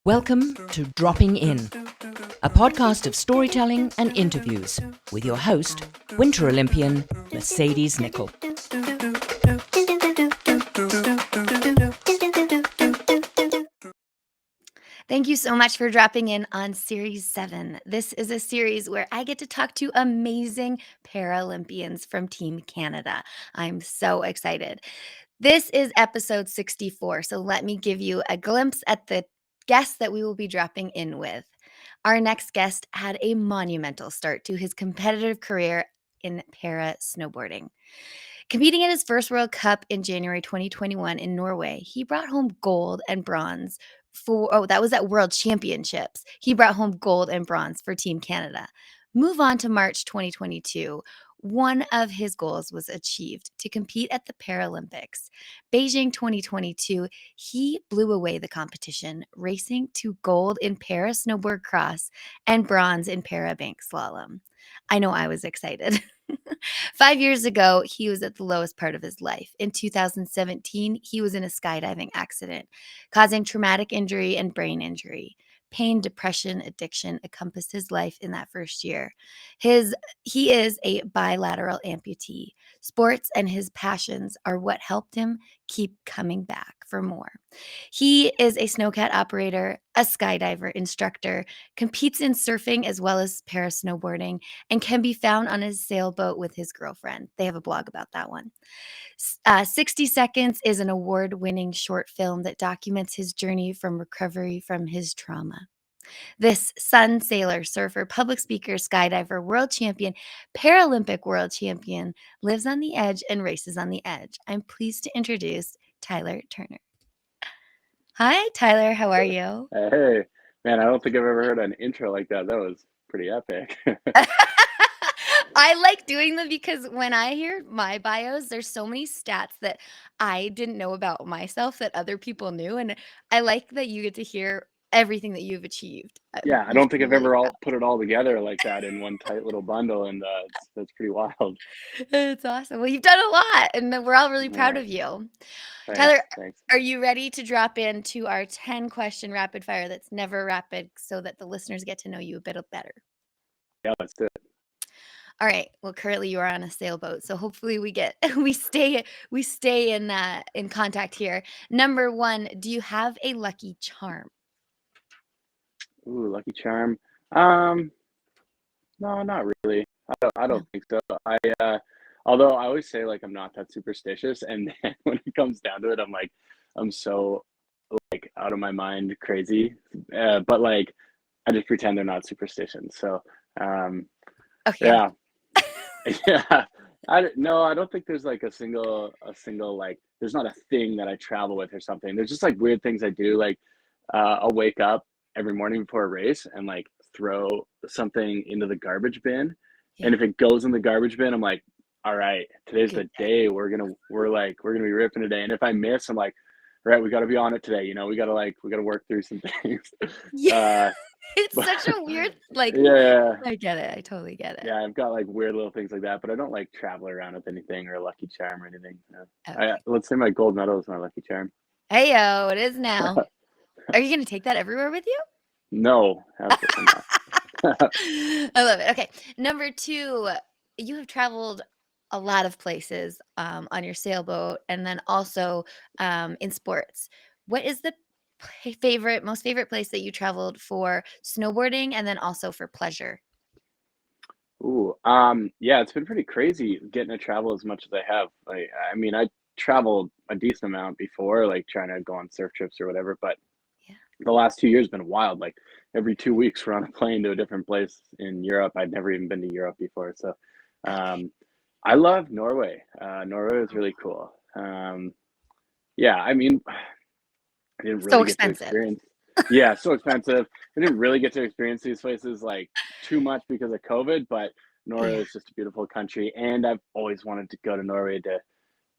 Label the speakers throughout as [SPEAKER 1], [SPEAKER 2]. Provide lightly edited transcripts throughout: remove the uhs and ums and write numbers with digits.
[SPEAKER 1] Welcome to Dropping In, a podcast of storytelling and interviews with your host, Winter Olympian Mercedes Nichol.
[SPEAKER 2] Thank you so much for dropping in on Series 7. This is a series where I get to talk to amazing Paralympians from Team Canada. I'm so excited. This is episode 64, so let me give you a glimpse at the guests that we will be dropping in with. Our next guest had a monumental start to his competitive career in para snowboarding. Competing at his first World Cup in January 2021 in Norway, he brought home gold and bronze that was at World Championships. He brought home gold and bronze for Team Canada. Move on to March 2022. One of his goals was achieved to compete at the Paralympics. Beijing 2022, he blew away the competition, racing to gold in para snowboard cross and bronze in para bank slalom. I know I was excited. 5 years ago, he was at the lowest part of his life. In 2017, he was in a skydiving accident, causing traumatic injury and brain injury. Pain, depression, addiction encompassed his life in that first year. He is a bilateral amputee. Sports and his passions are what helped him keep coming back for more. He is a snowcat operator, a skydiver instructor, competes in surfing as well as para snowboarding, and can be found on his sailboat with his girlfriend. They have a blog about that one. 60 Seconds is an award-winning short film that documents his journey from recovery from his trauma. This sun sailor, surfer, public speaker, skydiver, world champion, Paralympic world champion, lives on the edge and races on the edge. I'm pleased to introduce Tyler Turner. Hi, Tyler. How are you?
[SPEAKER 3] Hey, man, I don't think I've ever heard an intro like that. That was pretty epic.
[SPEAKER 2] I like doing them because when I hear my bios, there's so many stats that I didn't know about myself that other people knew. And I like that you get to hear everything that you've achieved.
[SPEAKER 3] Yeah, I
[SPEAKER 2] You
[SPEAKER 3] don't
[SPEAKER 2] should
[SPEAKER 3] think
[SPEAKER 2] be
[SPEAKER 3] I've
[SPEAKER 2] really
[SPEAKER 3] ever
[SPEAKER 2] proud.
[SPEAKER 3] put it all together like that in one tight little bundle, and that's pretty wild.
[SPEAKER 2] It's awesome. Well, you've done a lot, and we're all really proud
[SPEAKER 3] Yeah,
[SPEAKER 2] of you.
[SPEAKER 3] thanks,
[SPEAKER 2] Tyler,
[SPEAKER 3] thanks.
[SPEAKER 2] are you ready to drop into our 10-question rapid fire that's never rapid so that the listeners get to know you a bit better?
[SPEAKER 3] Yeah, let's do it.
[SPEAKER 2] All right. Well, currently you are on a sailboat, so hopefully we stay in contact here. Number 1, do you have a lucky charm?
[SPEAKER 3] Ooh, Lucky Charm. Um, no, not really. I
[SPEAKER 2] No.
[SPEAKER 3] don't think so. Although I always say like I'm not that superstitious, and then when it comes down to it, I'm so like out of my mind crazy. But like I just pretend they're not superstitions. So, um,
[SPEAKER 2] Okay.
[SPEAKER 3] yeah. Yeah. I don't think there's like a single like there's not a thing that I travel with or something. There's just like weird things I do. Like I'll wake up every morning before a race and like throw something into the garbage bin.
[SPEAKER 2] Yeah.
[SPEAKER 3] And if it goes in the garbage bin, I'm like, all right, today's
[SPEAKER 2] Good
[SPEAKER 3] the
[SPEAKER 2] day.
[SPEAKER 3] day we're gonna be ripping today. And if I miss, I'm like, all right, we gotta be on it today. We gotta work through some things.
[SPEAKER 2] Yeah.
[SPEAKER 3] uh
[SPEAKER 2] It's
[SPEAKER 3] but
[SPEAKER 2] such a weird like
[SPEAKER 3] yeah.
[SPEAKER 2] I get it. I totally get it.
[SPEAKER 3] Yeah, I've got like weird little things like that, but I don't like travel around with anything or a lucky charm or anything. No.
[SPEAKER 2] Okay.
[SPEAKER 3] Let's say my gold medal is my lucky charm.
[SPEAKER 2] Heyo, it is now. Are you going to take that everywhere with you?
[SPEAKER 3] No, absolutely not.
[SPEAKER 2] I love it. Okay. Number 2, you have traveled a lot of places on your sailboat and then also in sports. What is the most favorite place that you traveled for snowboarding and then also for pleasure?
[SPEAKER 3] Ooh, yeah, it's been pretty crazy getting to travel as much as I have. I mean, I traveled a decent amount before, like trying to go on surf trips or whatever, but
[SPEAKER 2] Yeah.
[SPEAKER 3] the last 2 years been wild. Like every 2 weeks, we're on a plane to a different place in Europe. I'd never even been to Europe before, so
[SPEAKER 2] Okay.
[SPEAKER 3] um, I love Norway. Norway is
[SPEAKER 2] Oh,
[SPEAKER 3] really cool. Yeah, I mean, I didn't
[SPEAKER 2] so
[SPEAKER 3] really get to
[SPEAKER 2] expensive.
[SPEAKER 3] experience. Yeah, so expensive. I didn't really get to experience these places like too much because of COVID, but
[SPEAKER 2] Yeah.
[SPEAKER 3] Norway is just a beautiful country, and I've always wanted to go to Norway to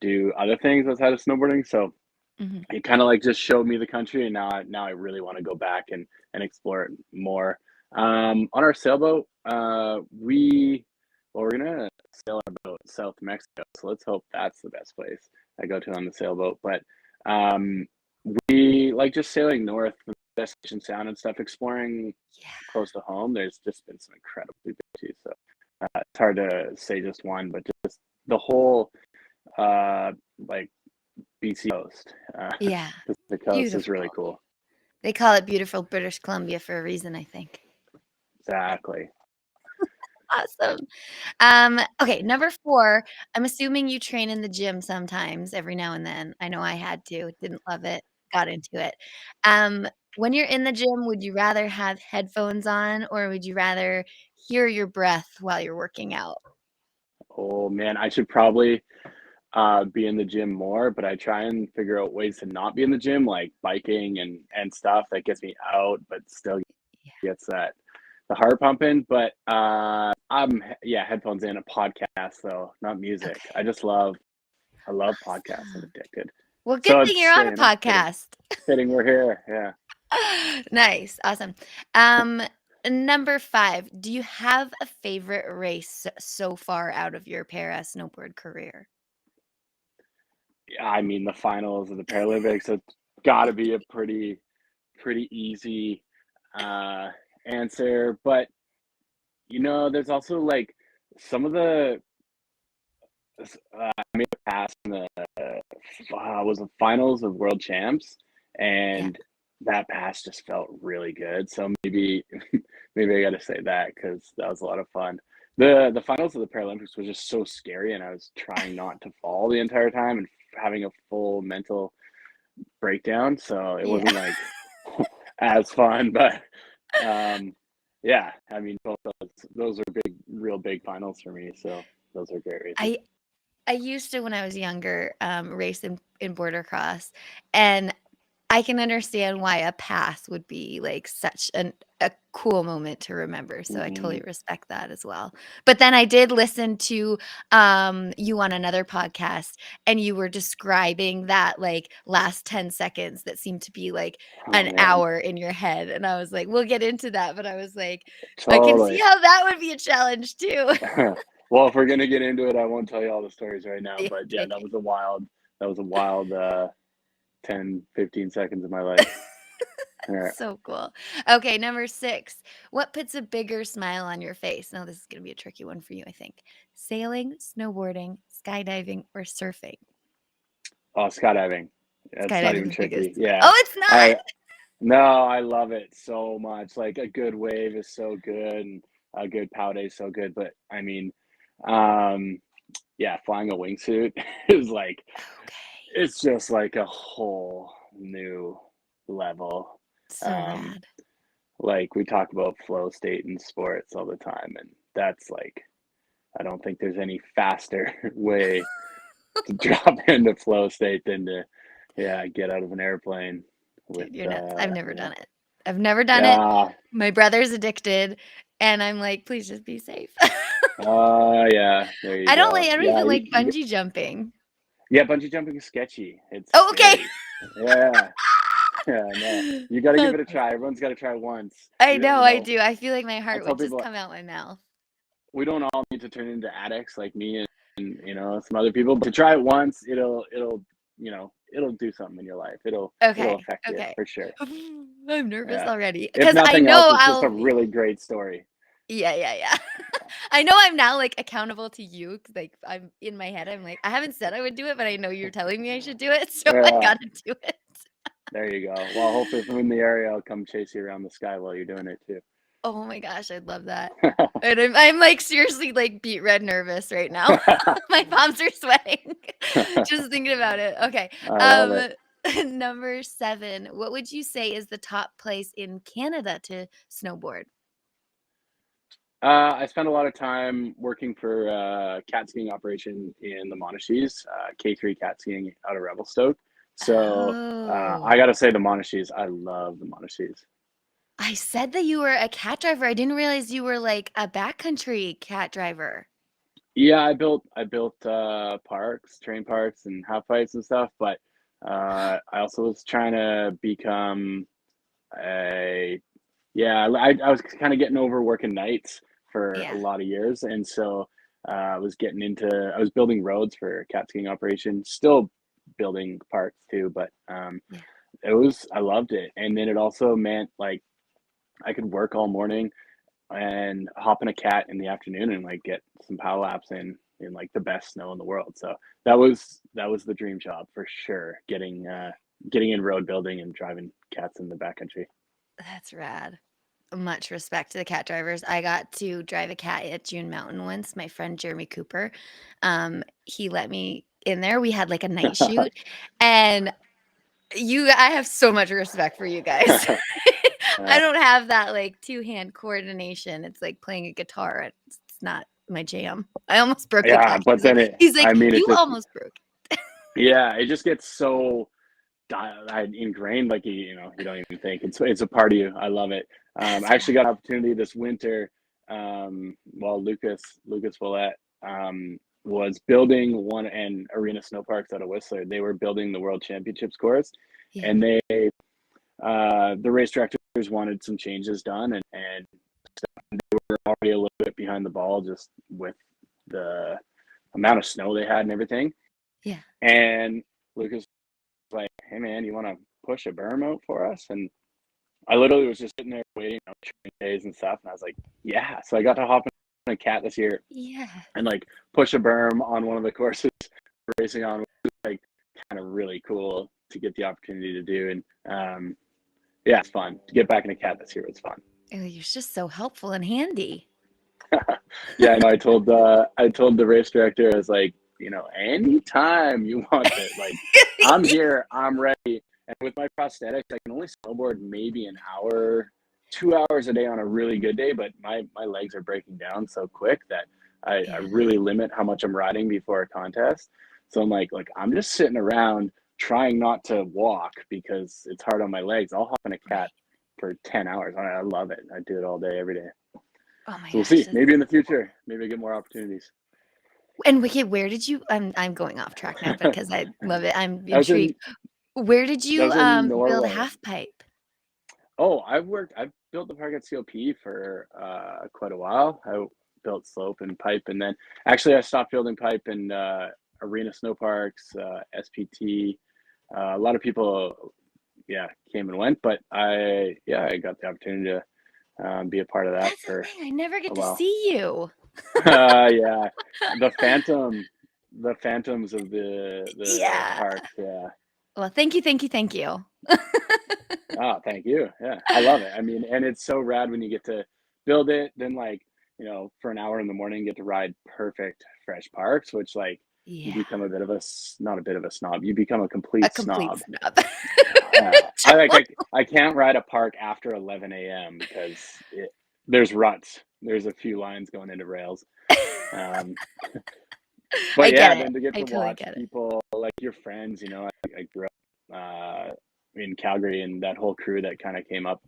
[SPEAKER 3] do other things outside of snowboarding. So
[SPEAKER 2] Mhm.
[SPEAKER 3] it kind of like just showed me the country, and now I really want to go back and explore it more. On our sailboat, we're gonna sail our boat south Mexico, so let's hope that's the best place I go to on the sailboat. But um, We like just sailing north, Destination Sound and stuff, exploring
[SPEAKER 2] Yeah.
[SPEAKER 3] close to home. There's just been some incredibly beaches. So it's hard to say just one, but just the whole uh, like BC coast,
[SPEAKER 2] Yeah.
[SPEAKER 3] the coast is really
[SPEAKER 2] Beautiful.
[SPEAKER 3] cool.
[SPEAKER 2] They call it beautiful British Columbia for a reason, I think.
[SPEAKER 3] Exactly.
[SPEAKER 2] Awesome. Okay, number 4, I'm assuming you train in the gym sometimes every now and then. I know I had to, didn't love it, got into it. When you're in the gym, would you rather have headphones on or would you rather hear your breath while you're working out?
[SPEAKER 3] Oh man, I should probably be in the gym more, but I try and figure out ways to not be in the gym, like biking and stuff that gets me out, but still
[SPEAKER 2] Yeah.
[SPEAKER 3] gets that the heart pumping. But yeah, headphones in, a podcast though, not music.
[SPEAKER 2] Okay.
[SPEAKER 3] I love podcasts. I'm
[SPEAKER 2] Awesome.
[SPEAKER 3] addicted.
[SPEAKER 2] Well, good
[SPEAKER 3] So
[SPEAKER 2] thing
[SPEAKER 3] it's
[SPEAKER 2] you're on a
[SPEAKER 3] fitting,
[SPEAKER 2] podcast.
[SPEAKER 3] fitting we're here. Yeah.
[SPEAKER 2] Nice, awesome. Um, Number 5, do you have a favorite race so far out of your para snowboard career?
[SPEAKER 3] Yeah, I mean the finals of the Paralympics. It's got to be a pretty easy uh, answer, but there's also like some of the I made a pass in the was the finals of World Champs,
[SPEAKER 2] Yeah.
[SPEAKER 3] and that pass just felt really good. So maybe maybe I got to say that because that was a lot of fun. The finals of the Paralympics was just so scary, and I was trying not to fall the entire time and having a full mental breakdown. So it
[SPEAKER 2] Yeah.
[SPEAKER 3] wasn't like as fun, but um, yeah, I mean, both those are real big finals for me. So those are great races.
[SPEAKER 2] I I used to, when I was younger, race in border cross, and I can understand why a pass would be, like, such a cool moment to remember, so I totally
[SPEAKER 3] Hmm.
[SPEAKER 2] respect that as well. But then I did listen to, you on another podcast, and you were describing that, like, last 10 seconds that seemed to be, like,
[SPEAKER 3] Oh
[SPEAKER 2] an
[SPEAKER 3] man,
[SPEAKER 2] hour in your head, and I was like, "We'll get into that," but I was like, "I can see
[SPEAKER 3] totally.
[SPEAKER 2] how that would be a challenge too."
[SPEAKER 3] Well, if we're gonna get into it, I won't tell you all the stories right now.
[SPEAKER 2] Yeah,
[SPEAKER 3] But yeah,
[SPEAKER 2] okay.
[SPEAKER 3] that was a wild 10, 15 seconds of my life. All right.
[SPEAKER 2] So cool. Okay, number 6. What puts a bigger smile on your face? Now, this is gonna be a tricky one for you, I think. Sailing, snowboarding, skydiving, or surfing?
[SPEAKER 3] Oh, skydiving. It's not
[SPEAKER 2] Skydiving
[SPEAKER 3] even
[SPEAKER 2] the biggest
[SPEAKER 3] tricky.
[SPEAKER 2] smile.
[SPEAKER 3] Yeah.
[SPEAKER 2] Oh, it's not?
[SPEAKER 3] I No, I love it so much. Like a good wave is so good and a good pow day is so good. But I mean, um, yeah, flying a wingsuit is like
[SPEAKER 2] Okay.
[SPEAKER 3] it's just like a whole new level.
[SPEAKER 2] So
[SPEAKER 3] Um,
[SPEAKER 2] rad.
[SPEAKER 3] like we talk about flow state in sports all the time, and that's like I don't think there's any faster way to drop into flow state than to yeah, get out of an airplane with
[SPEAKER 2] Dude, you're nuts. I've never done it. I've never done it.
[SPEAKER 3] yeah,
[SPEAKER 2] My brother's addicted, and I'm like, "Please just be safe."
[SPEAKER 3] yeah, there you go.
[SPEAKER 2] I don't
[SPEAKER 3] Yeah,
[SPEAKER 2] even like bungee jumping.
[SPEAKER 3] yeah, bungee jumping is sketchy. It's
[SPEAKER 2] Oh, okay.
[SPEAKER 3] scary. Yeah, yeah, no. You got to give it a
[SPEAKER 2] Okay.
[SPEAKER 3] try. Everyone's got to try once.
[SPEAKER 2] I
[SPEAKER 3] You
[SPEAKER 2] know,
[SPEAKER 3] you
[SPEAKER 2] I
[SPEAKER 3] know,
[SPEAKER 2] do. I feel like my
[SPEAKER 3] I
[SPEAKER 2] heart
[SPEAKER 3] tell
[SPEAKER 2] would just
[SPEAKER 3] people
[SPEAKER 2] come out my mouth.
[SPEAKER 3] we don't all need to turn into addicts like me and some other people. But to try it once, it'll do something in your life. It'll
[SPEAKER 2] Okay,
[SPEAKER 3] affect you
[SPEAKER 2] okay.
[SPEAKER 3] for sure.
[SPEAKER 2] I'm nervous
[SPEAKER 3] Yeah.
[SPEAKER 2] already
[SPEAKER 3] If
[SPEAKER 2] because I
[SPEAKER 3] nothing else,
[SPEAKER 2] know
[SPEAKER 3] it's just a
[SPEAKER 2] I'll
[SPEAKER 3] really great story.
[SPEAKER 2] yeah, yeah, yeah. I know I'm now, like, accountable to you 'cause, like, I'm in my head, I'm like, "I haven't said I would do it, but I know you're telling me I should do it, so I
[SPEAKER 3] Yeah,
[SPEAKER 2] gotta do it."
[SPEAKER 3] there you go. Well, hopefully, if I'm in the area, I'll come chase you around the sky while you're doing it too.
[SPEAKER 2] Oh my gosh, I'd love that. And I'm, like, seriously, like, beet red nervous right now. My palms are sweating just thinking about it. Okay,
[SPEAKER 3] I love it.
[SPEAKER 2] um, number 7, what would you say is the top place in Canada to snowboard?
[SPEAKER 3] I spent a lot of time working for cat skiing operation in the Monashees, K3 cat skiing out of Revelstoke. So I
[SPEAKER 2] Oh.
[SPEAKER 3] got to say the Monashees. I love the Monashees.
[SPEAKER 2] I said that you were a cat driver. I didn't realize you were, like, a backcountry cat driver.
[SPEAKER 3] Yeah, I built parks, train parks, and half pipes and stuff. But I also was trying to become a yeah. I was kind of getting over working nights for a
[SPEAKER 2] Yeah.
[SPEAKER 3] lot of years, and so I was building roads for cat skiing operation. Still building parks too, but
[SPEAKER 2] Yeah.
[SPEAKER 3] I loved it. And then it also meant like I could work all morning and hop in a cat in the afternoon and like get some power laps in like the best snow in the world. So that was the dream job for sure. Getting in road building and driving cats in the backcountry.
[SPEAKER 2] That's rad. Much respect to the cat drivers. I got to drive a cat at June Mountain once. My friend Jeremy Cooper, he let me in there. We had like a night shoot, and I have so much respect for you guys. I
[SPEAKER 3] Uh,
[SPEAKER 2] don't have that like two-hand coordination. It's like playing a guitar. It's not my jam. I almost broke the
[SPEAKER 3] yeah,
[SPEAKER 2] cat.
[SPEAKER 3] but then
[SPEAKER 2] He's like,
[SPEAKER 3] I mean, it
[SPEAKER 2] you
[SPEAKER 3] just,
[SPEAKER 2] almost broke.
[SPEAKER 3] yeah, it just gets so ingrained, like you don't even think it's a part of you. I love it. I
[SPEAKER 2] That's
[SPEAKER 3] actually
[SPEAKER 2] rad.
[SPEAKER 3] got an opportunity this winter. Well, Lucas Willett was building one and Arena Snow Parks out of Whistler. They were building the World Championships course,
[SPEAKER 2] Yeah.
[SPEAKER 3] and the race directors wanted some changes done, and they were already a little bit behind the ball just with the amount of snow they had and everything.
[SPEAKER 2] Yeah.
[SPEAKER 3] And Lucas like, hey man, you want to push a berm out for us? And I literally was just sitting there waiting on training days and stuff. And I was like, yeah. So I got to hop in a cat this year
[SPEAKER 2] Yeah.
[SPEAKER 3] and like push a berm on one of the courses we're racing on, which was like kind of really cool to get the opportunity to do. And yeah, it's fun to get back in a cat this year. It's fun.
[SPEAKER 2] Oh, you're just so helpful and handy.
[SPEAKER 3] Yeah, no, I told the race director, I was like, anytime you want it, like I'm here, I'm ready. And with my prosthetics, I can only snowboard maybe an hour, 2 hours a day on a really good day, but my legs are breaking down so quick that I
[SPEAKER 2] Yeah.
[SPEAKER 3] really limit how much I'm riding before a contest. So I'm like I'm just sitting around trying not to walk because it's hard on my legs. I'll hop in a cat for 10 hours. I love it. I do it all day, every day.
[SPEAKER 2] Oh my
[SPEAKER 3] So we'll
[SPEAKER 2] gosh.
[SPEAKER 3] see. Maybe in the future, maybe I get more opportunities.
[SPEAKER 2] And Wiki, where did you I'm going off track now because I love it. I'm
[SPEAKER 3] I was in
[SPEAKER 2] intrigued. Where did
[SPEAKER 3] I
[SPEAKER 2] you
[SPEAKER 3] was in
[SPEAKER 2] build a
[SPEAKER 3] Norway.
[SPEAKER 2] half pipe?
[SPEAKER 3] Oh, I've built the park at COP for quite a while. I built slope and pipe, and then actually I stopped building pipe in arena snow parks, SPT. A lot of people, yeah, came and went, but I got the opportunity to be a part of that
[SPEAKER 2] That's the
[SPEAKER 3] for
[SPEAKER 2] thing. I never
[SPEAKER 3] a
[SPEAKER 2] get to
[SPEAKER 3] while.
[SPEAKER 2] see you.
[SPEAKER 3] Yeah, the phantoms of the
[SPEAKER 2] Yeah.
[SPEAKER 3] park. Yeah.
[SPEAKER 2] Well, thank you, thank you, thank you.
[SPEAKER 3] Oh, thank you. Yeah, I love it. I mean, and it's so rad when you get to build it, then like, for an hour in the morning, get to ride perfect fresh parks, which like you
[SPEAKER 2] Yeah.
[SPEAKER 3] become a bit of not a bit of a snob. You become a
[SPEAKER 2] A
[SPEAKER 3] complete
[SPEAKER 2] complete
[SPEAKER 3] snob.
[SPEAKER 2] snub.
[SPEAKER 3] I can't ride a park after 11 a.m. because there's ruts. There's a few lines going into rails. Um,
[SPEAKER 2] I
[SPEAKER 3] but
[SPEAKER 2] get
[SPEAKER 3] yeah,
[SPEAKER 2] it.
[SPEAKER 3] then to get
[SPEAKER 2] I
[SPEAKER 3] to
[SPEAKER 2] totally
[SPEAKER 3] watch
[SPEAKER 2] get it.
[SPEAKER 3] people like your friends, I grew up in Calgary and that whole crew that kind of came up,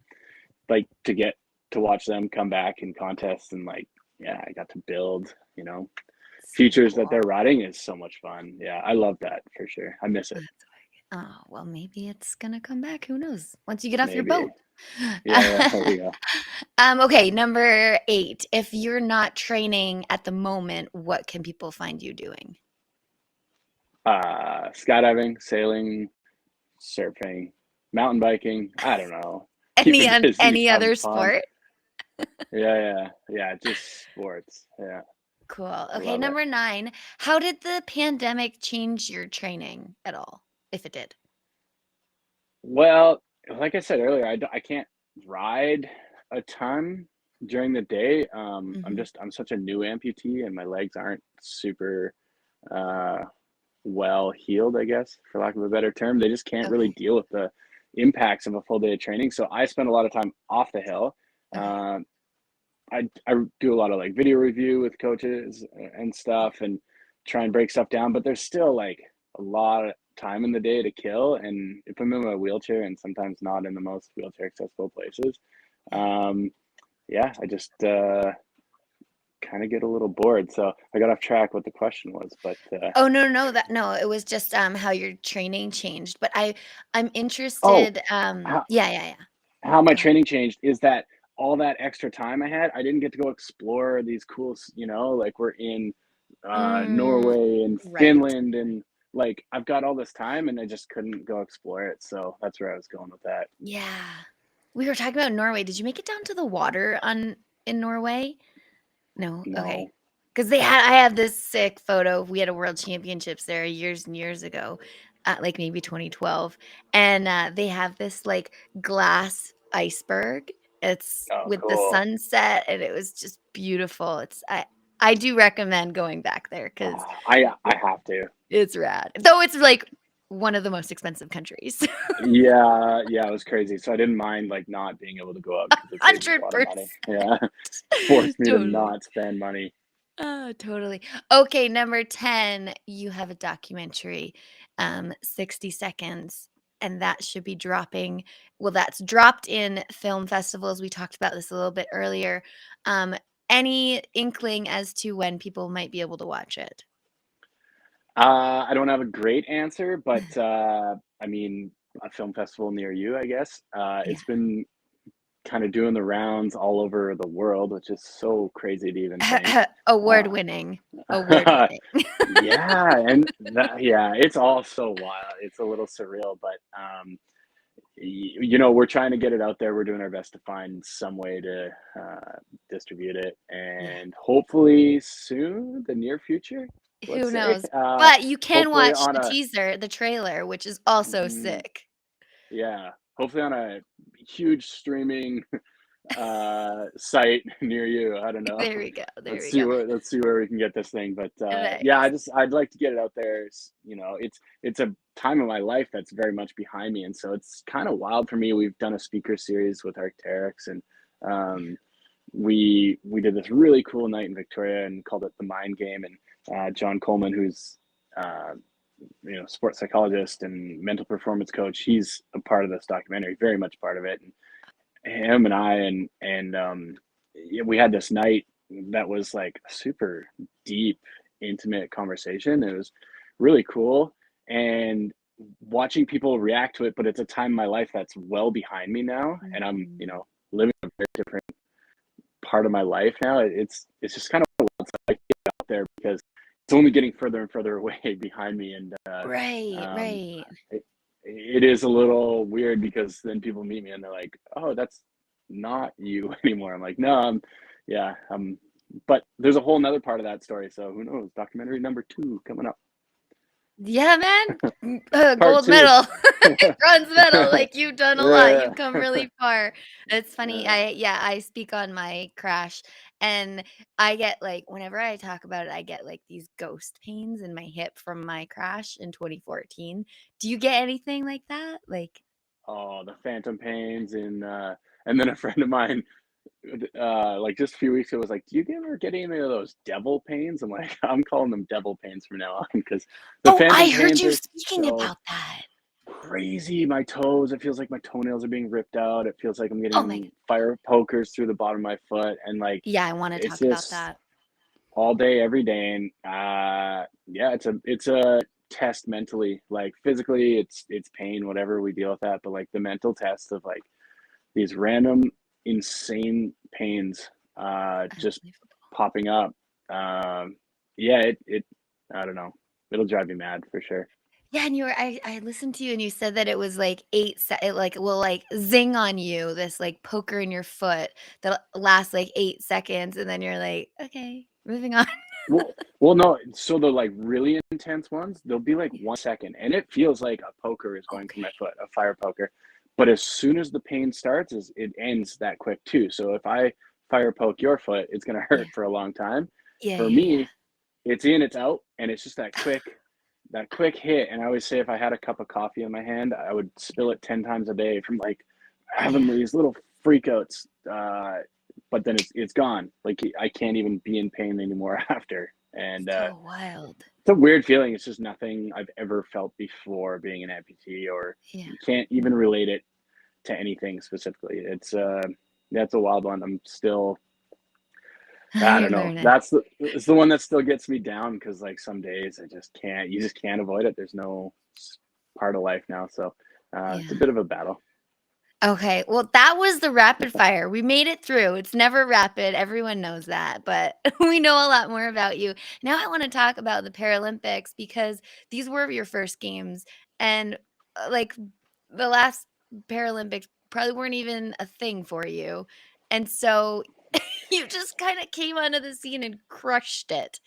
[SPEAKER 3] like to get to watch them come back in contests and like, yeah, I got to build,
[SPEAKER 2] So
[SPEAKER 3] features that
[SPEAKER 2] cool.
[SPEAKER 3] they're riding is so much fun. Yeah, I love that for sure. I miss it.
[SPEAKER 2] Oh, well, maybe it's gonna come back. Who knows? Once you get off your
[SPEAKER 3] Maybe.
[SPEAKER 2] boat.
[SPEAKER 3] Yeah, there we go.
[SPEAKER 2] Okay, number 8. If you're not training at the moment, what can people find you doing?
[SPEAKER 3] Skydiving, sailing, surfing, mountain biking. I don't know. Keep
[SPEAKER 2] Any
[SPEAKER 3] it busy,
[SPEAKER 2] any
[SPEAKER 3] having
[SPEAKER 2] other
[SPEAKER 3] fun.
[SPEAKER 2] sport?
[SPEAKER 3] Yeah. Just sports. Yeah,
[SPEAKER 2] Cool.
[SPEAKER 3] I
[SPEAKER 2] Okay,
[SPEAKER 3] love it.
[SPEAKER 2] number 9. How did the pandemic change your training at all, if it did?
[SPEAKER 3] Well, like I said earlier, I can't ride a ton during the day.
[SPEAKER 2] Mhm.
[SPEAKER 3] I'm such a new amputee, and my legs aren't super uh, well healed, I guess, for lack of a better term. They just can't really
[SPEAKER 2] Okay.
[SPEAKER 3] deal with the impacts of a full day of training. So I spend a lot of time off the hill.
[SPEAKER 2] Okay.
[SPEAKER 3] Um, I do a lot of like video review with coaches and
[SPEAKER 2] Yeah.
[SPEAKER 3] stuff and try and break stuff down, but there's still like a lot of time in the day to kill. And if I'm in my wheelchair and sometimes not in the most wheelchair accessible places,
[SPEAKER 2] Yeah.
[SPEAKER 3] um, yeah, I just kind of get a little bored. So I got off track what the question was, but
[SPEAKER 2] Oh, no, it was just, how your training changed, but I'm
[SPEAKER 3] oh,
[SPEAKER 2] interested,
[SPEAKER 3] how,
[SPEAKER 2] yeah.
[SPEAKER 3] how my
[SPEAKER 2] Go ahead.
[SPEAKER 3] training changed is that all that extra time I had, I didn't get to go explore these cool, like we're in
[SPEAKER 2] Mm,
[SPEAKER 3] Norway and
[SPEAKER 2] right.
[SPEAKER 3] Finland and like I've got all this time and I just couldn't go explore it. So that's where I was going with that.
[SPEAKER 2] Yeah. We were talking about Norway. Did you make it down to the water in Norway? No? Okay.
[SPEAKER 3] No.
[SPEAKER 2] 'Cause I have this sick photo. We had a world championships there years and years ago, like maybe 2012, and, they have this, like, glass iceberg. It's
[SPEAKER 3] Oh,
[SPEAKER 2] with the
[SPEAKER 3] cool.
[SPEAKER 2] sunset, and it was just beautiful. I do recommend going back there 'cause
[SPEAKER 3] I have to.
[SPEAKER 2] it's rad. Though it's, like, one of the most expensive countries.
[SPEAKER 3] Yeah, yeah, it was crazy. So I didn't mind like not being able to go out because it saved me a lot of
[SPEAKER 2] 100%.
[SPEAKER 3] money. Yeah. Forced me to
[SPEAKER 2] Totally.
[SPEAKER 3] not spend money.
[SPEAKER 2] Oh, totally. Okay, number 10, you have a documentary, 60 seconds, and that should be dropping. Well, that's dropped in film festivals. We talked about this a little bit earlier. Um, any inkling as to when people might be able to watch it?
[SPEAKER 3] I don't have a great answer, but I mean, a film festival near you, I guess.
[SPEAKER 2] Yeah.
[SPEAKER 3] It's been kind of doing the rounds all over the world, which is so crazy to even think.
[SPEAKER 2] Award
[SPEAKER 3] Uh,
[SPEAKER 2] winning. Award winning.
[SPEAKER 3] yeah, and that, yeah, it's all so wild. It's a little surreal, but you know, we're trying to get it out there. We're doing our best to find some way to distribute it,
[SPEAKER 2] Yeah.
[SPEAKER 3] and hopefully soon, the near future, let's
[SPEAKER 2] Who
[SPEAKER 3] say.
[SPEAKER 2] knows? But you can
[SPEAKER 3] Hopefully
[SPEAKER 2] watch
[SPEAKER 3] on
[SPEAKER 2] the
[SPEAKER 3] a
[SPEAKER 2] teaser, the trailer, which is also
[SPEAKER 3] mm,
[SPEAKER 2] sick.
[SPEAKER 3] yeah, hopefully on a huge streaming site near you. I don't know.
[SPEAKER 2] There we go. There
[SPEAKER 3] Let's
[SPEAKER 2] we
[SPEAKER 3] see
[SPEAKER 2] go.
[SPEAKER 3] where we can get this thing. But yeah,
[SPEAKER 2] Nice.
[SPEAKER 3] I'd like to get it out there. You know, it's a time of my life that's very much behind me, and so it's kind of wild for me. We've done a speaker series with Arc'teryx, and um, we did this really cool night in Victoria and called it the Mind Game. And John Coleman, who's uh, you know, sports psychologist and mental performance coach, he's a part of this documentary, very much part of it. And him and I and yeah, we had this night that was like a super deep, intimate conversation. It was really cool, and watching people react to it. But it's a time in my life that's well behind me now, and I'm,
[SPEAKER 2] Mhm.
[SPEAKER 3] you know, living a very different part of my life now. It's just kind of wild. So I get it out there because it's only getting further and further away behind me, and
[SPEAKER 2] Right,
[SPEAKER 3] um,
[SPEAKER 2] right.
[SPEAKER 3] it is a little weird because then people meet me and they're like, "Oh, that's not you anymore." I'm like, "No, yeah, but there's a whole nother part of that story. So who knows? Documentary number 2 coming up.
[SPEAKER 2] Yeah, man.
[SPEAKER 3] Part
[SPEAKER 2] Gold
[SPEAKER 3] 2.
[SPEAKER 2] medal, bronze medal. Like you've done a lot.
[SPEAKER 3] Yeah.
[SPEAKER 2] You've come really far. It's funny.
[SPEAKER 3] Yeah.
[SPEAKER 2] I speak on my crash, and I get like whenever I talk about it, I get like these ghost pains in my hip from my crash in 2014. Do you get anything like that? Like,
[SPEAKER 3] Oh, the phantom pains and then a friend of mine like just a few weeks ago was like, "Do you ever get any of those devil pains?" I'm like, "I'm calling them devil pains from now on because the
[SPEAKER 2] oh, I
[SPEAKER 3] phantom
[SPEAKER 2] heard
[SPEAKER 3] pains
[SPEAKER 2] you
[SPEAKER 3] are
[SPEAKER 2] speaking
[SPEAKER 3] so
[SPEAKER 2] about that.
[SPEAKER 3] crazy. My toes, it feels like my toenails are being ripped out. It feels like I'm
[SPEAKER 2] Oh my God.
[SPEAKER 3] getting fire pokers through the bottom of my foot, and like
[SPEAKER 2] Yeah, I want to
[SPEAKER 3] it's
[SPEAKER 2] talk about
[SPEAKER 3] just
[SPEAKER 2] that.
[SPEAKER 3] all day, every day. And yeah, it's a test mentally. Like physically, it's pain, whatever we deal with that. But like the mental test of like these random insane pains just
[SPEAKER 2] Unbelievable.
[SPEAKER 3] popping up. Yeah, it I don't know. It'll drive me mad for sure.
[SPEAKER 2] Yeah, and I listened to you and you said that it was like 8 se it, like, will, like, zing on you, this, like, poker in your foot that lasts, like, 8 seconds, and then you're like, "Okay, moving on."
[SPEAKER 3] Well, no. So the like really intense ones, they'll be like 1 second, and it feels like a poker is going through
[SPEAKER 2] Okay.
[SPEAKER 3] my foot, a fire poker. But as soon as the pain starts, is it ends that quick too. So if I fire poke your foot, it's gonna
[SPEAKER 2] Yeah.
[SPEAKER 3] hurt for a long time.
[SPEAKER 2] Yeah,
[SPEAKER 3] For
[SPEAKER 2] yeah, yeah.
[SPEAKER 3] me, it's in, it's out, and it's just that quick hit. And I always say if I had a cup of coffee in my hand, I would spill it 10 times a day from like having
[SPEAKER 2] Yeah.
[SPEAKER 3] these little freakouts. But then it's gone. Like I can't even be in pain anymore after. And
[SPEAKER 2] So wild.
[SPEAKER 3] it's a weird feeling. It's just nothing I've ever felt before being an amputee, or
[SPEAKER 2] Yeah.
[SPEAKER 3] you can't even relate it to anything specifically. It's that's a wild one. I'm still, I
[SPEAKER 2] You're
[SPEAKER 3] don't know.
[SPEAKER 2] learning.
[SPEAKER 3] It's the one that still gets me down because like some days I just can't. You just can't avoid it. There's no part of life now, so it's a
[SPEAKER 2] Yeah.
[SPEAKER 3] bit of a battle.
[SPEAKER 2] Okay, well, that was the rapid fire. We made it through. It's never rapid. Everyone knows that, but we know a lot more about you. Now I want to talk about the Paralympics because these were your first games, and like the last Paralympics probably weren't even a thing for you. And so you just kind of came onto the scene and crushed it.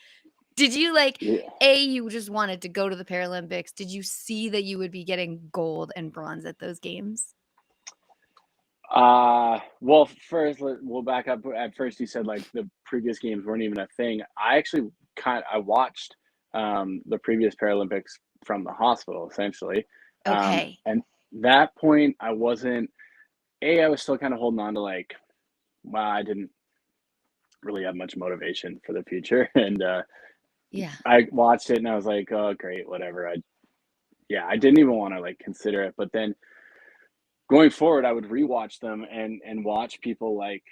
[SPEAKER 2] Did you
[SPEAKER 3] Yeah.
[SPEAKER 2] you just wanted to go to the Paralympics? Did you see that you would be getting gold and bronze at those games?
[SPEAKER 3] Well, first we'll back up. At first, you said like the previous games weren't even a thing. I actually I watched the previous Paralympics from the hospital, essentially.
[SPEAKER 2] Okay.
[SPEAKER 3] And that point, I wasn't. I was still kind of holding on to like, well, I didn't really have much motivation for the future, and
[SPEAKER 2] Yeah.
[SPEAKER 3] I watched it and I was like, oh, great, whatever. I didn't even want to like consider it, but then going forward, I would rewatch them and watch people like,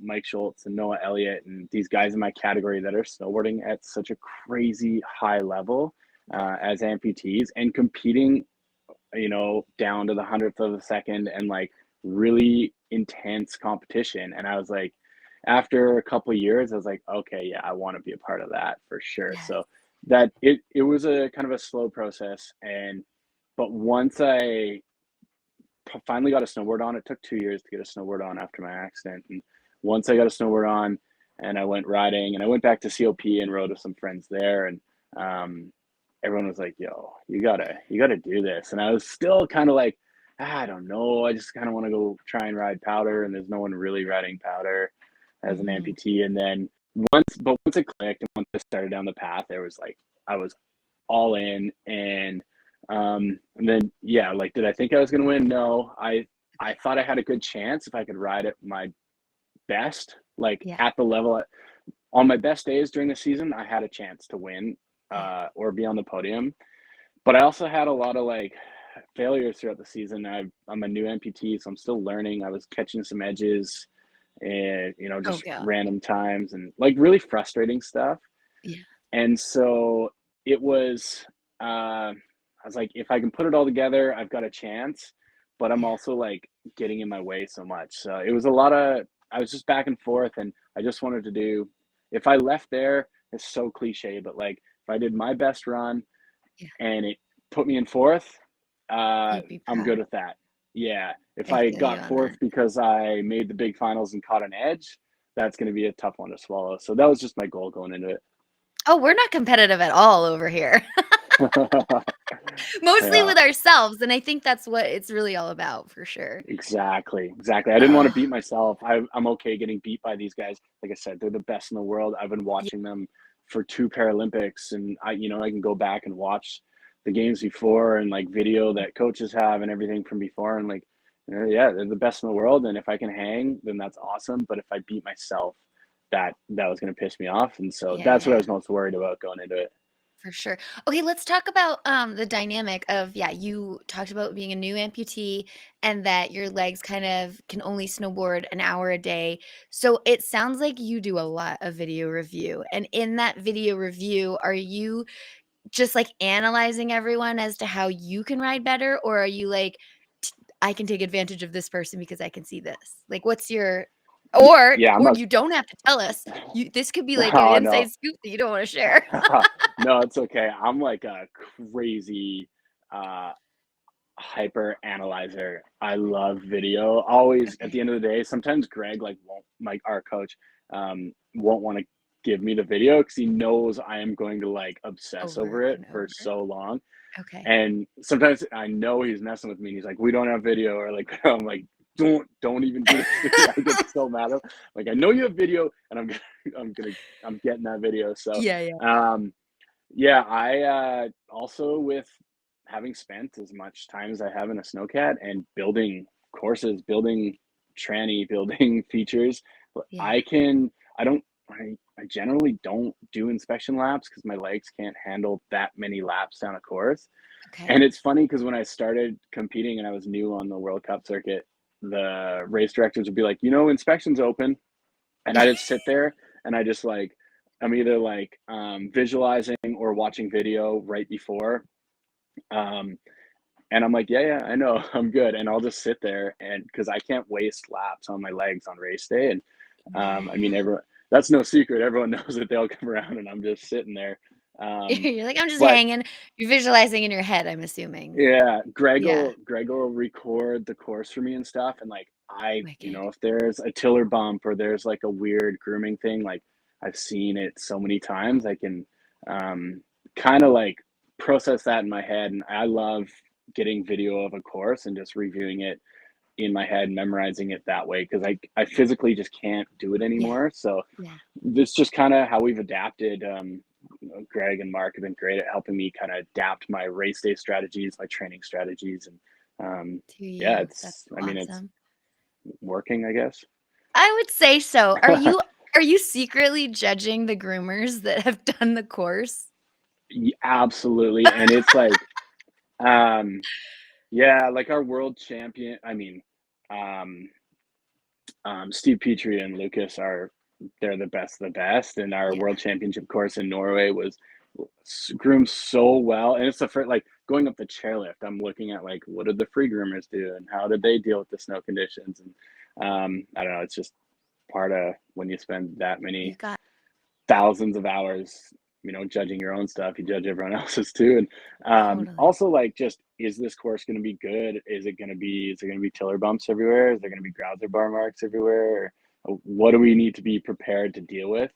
[SPEAKER 3] Mike Schultz and Noah Elliott and these guys in my category that are snowboarding at such a crazy high level as amputees and competing, down to the hundredth of a second and like really intense competition. And I was like, after a couple of years, I was like, okay, yeah, I want to be a part of that for sure.
[SPEAKER 2] Yes.
[SPEAKER 3] So that it was a kind of a slow process, but once I finally got a snowboard on. It took 2 years to get a snowboard on after my accident. And once I got a snowboard on and I went riding and I went back to COP and rode with some friends there. And everyone was like, yo, you gotta do this. And I was still kind of like, I don't know. I just kind of want to go try and ride powder. And there's no one really riding powder as an
[SPEAKER 2] Mhm.
[SPEAKER 3] amputee. And then once it clicked and once I started down the path, there was like, I was all in. And then, yeah, like, did I think I was going to win? No, I thought I had a good chance if I could ride at my best, like
[SPEAKER 2] Yeah.
[SPEAKER 3] at the level on my best days during the season, I had a chance to win,
[SPEAKER 2] Yeah.
[SPEAKER 3] or be on the podium. But I also had a lot of like failures throughout the season. I'm a new amputee, so I'm still learning. I was catching some edges and,
[SPEAKER 2] Oh,
[SPEAKER 3] just
[SPEAKER 2] yeah.
[SPEAKER 3] random times and like really frustrating stuff.
[SPEAKER 2] Yeah.
[SPEAKER 3] And so it was, I was like, if I can put it all together, I've got a chance, but I'm
[SPEAKER 2] Yeah.
[SPEAKER 3] also like getting in my way so much. So it was a lot of, I was just back and forth and I just wanted to do, if I left there, it's so cliche, but like if I did my best run
[SPEAKER 2] Yeah.
[SPEAKER 3] and it put me in fourth,
[SPEAKER 2] You'd be
[SPEAKER 3] I'm
[SPEAKER 2] proud.
[SPEAKER 3] good with that. Yeah. If
[SPEAKER 2] I
[SPEAKER 3] I
[SPEAKER 2] feel you
[SPEAKER 3] got
[SPEAKER 2] on
[SPEAKER 3] fourth
[SPEAKER 2] that.
[SPEAKER 3] because I made the big finals and caught an edge, that's going to be a tough one to swallow. So that was just my goal going into it.
[SPEAKER 2] Oh, we're not competitive at all over here. Mostly
[SPEAKER 3] Yeah,
[SPEAKER 2] with ourselves, and I think that's what it's really all about for sure.
[SPEAKER 3] exactly, exactly. I didn't want to
[SPEAKER 2] Oh,
[SPEAKER 3] beat myself. I'm okay getting beat by these guys. Like I said, they're the best in the world. I've been
[SPEAKER 2] yeah.
[SPEAKER 3] watching them for two Paralympics, and I can go back and watch the games before and like video that coaches have and everything from before, and like, yeah, they're the best in the world. And if I can hang, then that's awesome. But if I beat myself, that was going to piss me off, and so
[SPEAKER 2] Yeah,
[SPEAKER 3] that's what I
[SPEAKER 2] yeah.
[SPEAKER 3] was most worried about going into it.
[SPEAKER 2] For sure. Okay, let's talk about the dynamic of, yeah, you talked about being a new amputee and that your legs kind of can only snowboard an hour a day. So it sounds like you do a lot of video review. And in that video review, are you just like analyzing everyone as to how you can ride better? Or are you like, I can take advantage of this person because I can see this? Like, what's your,
[SPEAKER 3] Yeah, I'm
[SPEAKER 2] or
[SPEAKER 3] not.
[SPEAKER 2] you don't have to tell us. This could be like an
[SPEAKER 3] Oh
[SPEAKER 2] inside
[SPEAKER 3] no.
[SPEAKER 2] scoop that you don't want to share.
[SPEAKER 3] No, it's okay. I'm like a crazy uh hyper analyzer. I love video. Always at
[SPEAKER 2] Okay.
[SPEAKER 3] the end of the day, sometimes Greg like won't like our coach won't want to give me the video because he knows I am going to like obsess
[SPEAKER 2] Over
[SPEAKER 3] over it
[SPEAKER 2] and
[SPEAKER 3] for
[SPEAKER 2] over.
[SPEAKER 3] so long.
[SPEAKER 2] Okay.
[SPEAKER 3] And sometimes I know he's messing with me and he's like, we don't have video, or like I'm like, don't even do this to me. I get so mad at him. Like I know you have video and I'm gonna I'm getting that video. So
[SPEAKER 2] Yeah, yeah.
[SPEAKER 3] um yeah, I also with having spent as much time as I have in a snowcat and building courses, building tranny, building features,
[SPEAKER 2] Yeah.
[SPEAKER 3] I can I don't I generally don't do inspection laps because my legs can't handle that many laps down a course.
[SPEAKER 2] Okay.
[SPEAKER 3] And it's funny because when I started competing and I was new on the World Cup circuit, the race directors would be like, inspection's open, and I just sit there and I just like I'm either like visualizing or watching video right before. Um, And I'm like, yeah, I know, I'm good. And I'll just sit there, and because I can't waste laps on my legs on race day. And I mean,
[SPEAKER 2] Yeah.
[SPEAKER 3] everyone, that's no secret. Everyone knows that they'll come around and I'm just sitting there.
[SPEAKER 2] You're like, "I'm just
[SPEAKER 3] But
[SPEAKER 2] hanging." You're visualizing in your head, I'm assuming.
[SPEAKER 3] yeah,
[SPEAKER 2] Yeah.
[SPEAKER 3] Greg will record the course for me and stuff, and, like,
[SPEAKER 2] Wicked.
[SPEAKER 3] if there's a tiller bump or there's, like, a weird grooming thing, like, I've seen it so many times, I can, kinda, like, process that in my head, and I love getting video of a course and just reviewing it in my head, memorizing it that way, because I physically just can't do it
[SPEAKER 2] Yeah.
[SPEAKER 3] anymore. So
[SPEAKER 2] Yeah.
[SPEAKER 3] this just kind of how we've adapted. Greg and Mark have been great at helping me kind of adapt my race day strategies, my training strategies, and
[SPEAKER 2] To
[SPEAKER 3] yeah,
[SPEAKER 2] you. That's
[SPEAKER 3] I mean, it's
[SPEAKER 2] awesome.
[SPEAKER 3] working, I guess.
[SPEAKER 2] I would say so. Are you secretly judging the groomers that have done the course?
[SPEAKER 3] Absolutely, and it's like, um, yeah, like our world champion. I mean, um, Steve Petrie and Lucas are they're the best of the best, and our
[SPEAKER 2] Yeah.
[SPEAKER 3] world championship course in Norway was groomed so well. And it's the first, like, going up the chairlift, I'm looking at, like, what did the free groomers do and how did they deal with the snow conditions? And I don't know, it's just part of when you spend that
[SPEAKER 2] You've
[SPEAKER 3] many
[SPEAKER 2] got
[SPEAKER 3] thousands of hours, judging your own stuff, you judge everyone else's too. And
[SPEAKER 2] totally.
[SPEAKER 3] also, like, just, is this course going to be good? Is it going to be tiller bumps everywhere? Is there going to be grouser bar marks everywhere? Or what do we need to be prepared to deal with?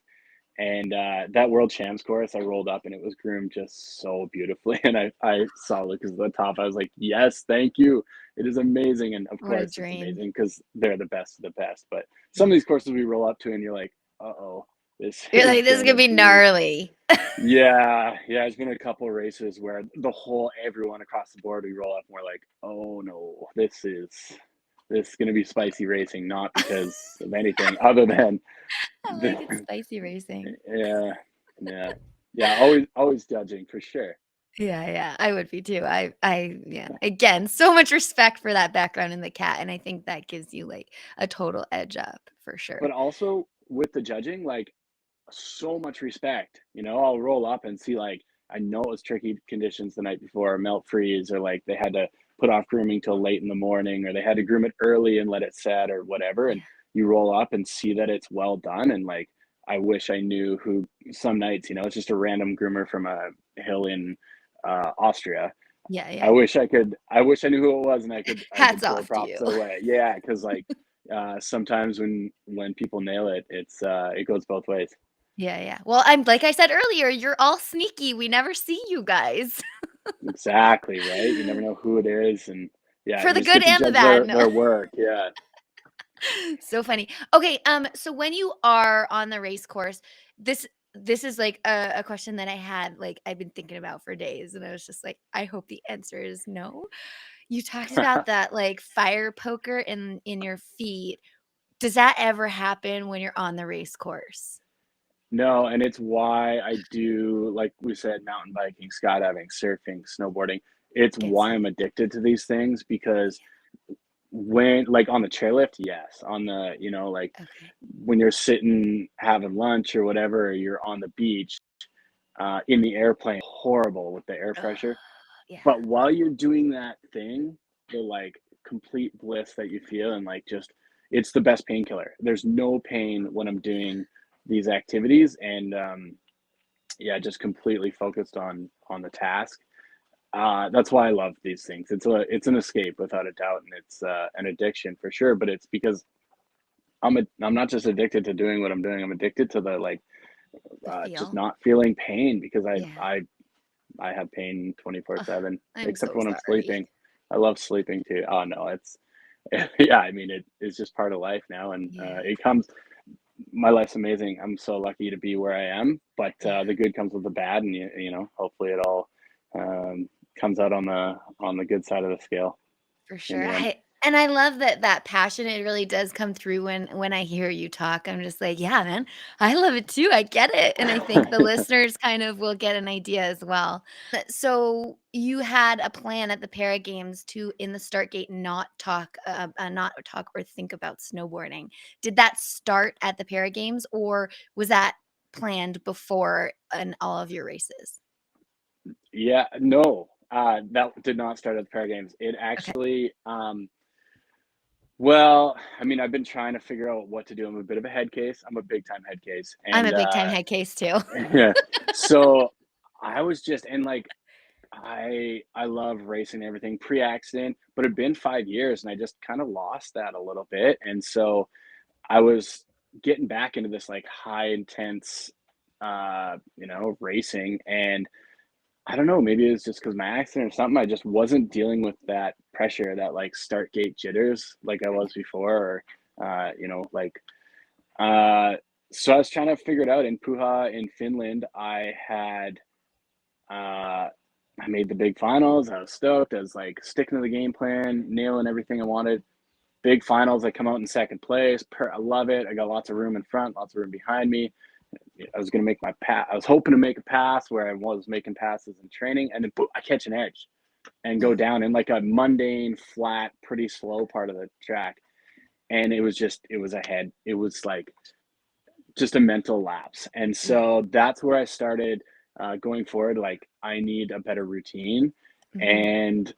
[SPEAKER 3] And that world champs course, I rolled up and it was groomed just so beautifully. And I saw Lucas at the top. I was like, yes, thank you. It is amazing. And of
[SPEAKER 2] What a
[SPEAKER 3] course, it's
[SPEAKER 2] dream.
[SPEAKER 3] amazing because they're the best of the best. But some of
[SPEAKER 2] Yeah.
[SPEAKER 3] these courses we roll up to, and you're like, uh-oh, this
[SPEAKER 2] You're
[SPEAKER 3] is
[SPEAKER 2] like, "This is
[SPEAKER 3] going
[SPEAKER 2] gonna
[SPEAKER 3] to
[SPEAKER 2] be
[SPEAKER 3] be.
[SPEAKER 2] gnarly."
[SPEAKER 3] Yeah. Yeah. There's been a couple races where everyone across the board, we roll up and we're like, oh no, this is going to be spicy racing, not because of anything other than
[SPEAKER 2] I
[SPEAKER 3] the,
[SPEAKER 2] like it spicy racing.
[SPEAKER 3] yeah, yeah, yeah. Always judging for sure.
[SPEAKER 2] Yeah, I would be too. Yeah. Again, so much respect for that background in the cat, and I think that gives you, like, a total edge up for
[SPEAKER 3] But
[SPEAKER 2] sure.
[SPEAKER 3] also with the judging, like, so much respect. I'll roll up and see, like, I know it was tricky conditions the night before, melt freeze, or like they had to put off grooming till late in the morning, or they had to groom it early and let it set or whatever. And
[SPEAKER 2] Yeah.
[SPEAKER 3] you roll up and see that it's well done. And, like, I wish I knew who. Some nights, it's just a random groomer from a hill in Austria. I
[SPEAKER 2] Yeah.
[SPEAKER 3] wish I knew who it was, and I could
[SPEAKER 2] Hats
[SPEAKER 3] throw
[SPEAKER 2] off to
[SPEAKER 3] props
[SPEAKER 2] you.
[SPEAKER 3] their way. Yeah, because, like, sometimes when people nail it, it goes both ways.
[SPEAKER 2] Yeah. Well, I'm like I said earlier, you're all sneaky. We never see you guys.
[SPEAKER 3] Exactly, right? You never know who it is, and yeah,
[SPEAKER 2] For
[SPEAKER 3] you
[SPEAKER 2] the
[SPEAKER 3] just
[SPEAKER 2] good
[SPEAKER 3] get to
[SPEAKER 2] and the
[SPEAKER 3] judge
[SPEAKER 2] bad, no.
[SPEAKER 3] their work. Yeah.
[SPEAKER 2] So funny. Okay, so when you are on the race course, this is like a question that I had, like, I've been thinking about for days, and I was just like, I hope the answer is no. You talked about that, like, fire poker in your feet. Does that ever happen when you're on the race course?
[SPEAKER 3] No, and it's why I do, like we said, mountain biking, skydiving, surfing, snowboarding. It's
[SPEAKER 2] Get
[SPEAKER 3] why
[SPEAKER 2] some.
[SPEAKER 3] I'm addicted to these things, because when, like, on the chairlift, yes, on the, like,
[SPEAKER 2] Okay.
[SPEAKER 3] when you're sitting having lunch or whatever, or you're on the beach, in the airplane, horrible with the air
[SPEAKER 2] Ugh,
[SPEAKER 3] pressure.
[SPEAKER 2] yeah.
[SPEAKER 3] But while you're doing that thing, the, like, complete bliss that you feel, and, like, just, it's the best painkiller. There's no pain when I'm doing these activities, and yeah, just completely focused on the task. That's why I love these things. It's an escape without a doubt, and it's an addiction for sure. But it's because I'm not just addicted to doing what I'm doing. I'm addicted to the, like,
[SPEAKER 2] The
[SPEAKER 3] just
[SPEAKER 2] feel.
[SPEAKER 3] not feeling pain, because
[SPEAKER 2] Yeah.
[SPEAKER 3] I have pain
[SPEAKER 2] Ugh,
[SPEAKER 3] 24/7,
[SPEAKER 2] I'm
[SPEAKER 3] except
[SPEAKER 2] so
[SPEAKER 3] when I'm
[SPEAKER 2] sorry.
[SPEAKER 3] sleeping. I love sleeping too. Oh no, it's yeah. I mean, it's just part of life now, and
[SPEAKER 2] Yeah.
[SPEAKER 3] it comes. My life's amazing. I'm so lucky to be where I am, but
[SPEAKER 2] Yeah.
[SPEAKER 3] the good comes with the bad, and hopefully it all comes out on the good side of the scale
[SPEAKER 2] For
[SPEAKER 3] in
[SPEAKER 2] sure.
[SPEAKER 3] the end.
[SPEAKER 2] I love that passion, it really does come through when I hear you talk. I'm just like, "Yeah, man, I love it too, I get it," and I think the listeners kind of will get an idea as well. So, you had a plan at the Para Games to, in the start gate, not talk or think about snowboarding. Did that start at the Para Games, or was that planned before in all of your races?
[SPEAKER 3] Yeah, no. That did not start at the Para Games. It
[SPEAKER 2] Okay.
[SPEAKER 3] actually, well, I mean, I've been trying to figure out what to do. I'm a bit of a head case. I'm a big time head case.
[SPEAKER 2] I'm a
[SPEAKER 3] And
[SPEAKER 2] big time head case too.
[SPEAKER 3] yeah. So I was just and like I love racing and everything pre-accident, but it'd been 5 years and I just kind of lost that a little bit. And so I was getting back into this like high intense racing. And I don't know, maybe it was just because my accident or something. I just wasn't dealing with that pressure, that like start gate jitters like I was before, or uh, so I was trying to figure it out in Puha in Finland. I made the big finals. I was stoked. I was like sticking to the game plan, nailing everything I wanted. Big finals. I come out in second place. I love it. I got lots of room in front, lots of room behind me. I was going to make my pass. I was hoping to make a pass where I was making passes in training, and then boom, I catch an edge and go down in like a mundane, flat, pretty slow part of the track. And it was ahead. It was like just a mental lapse. And
[SPEAKER 2] Yeah.
[SPEAKER 3] so that's where I started going forward. Like, I need a better routine. And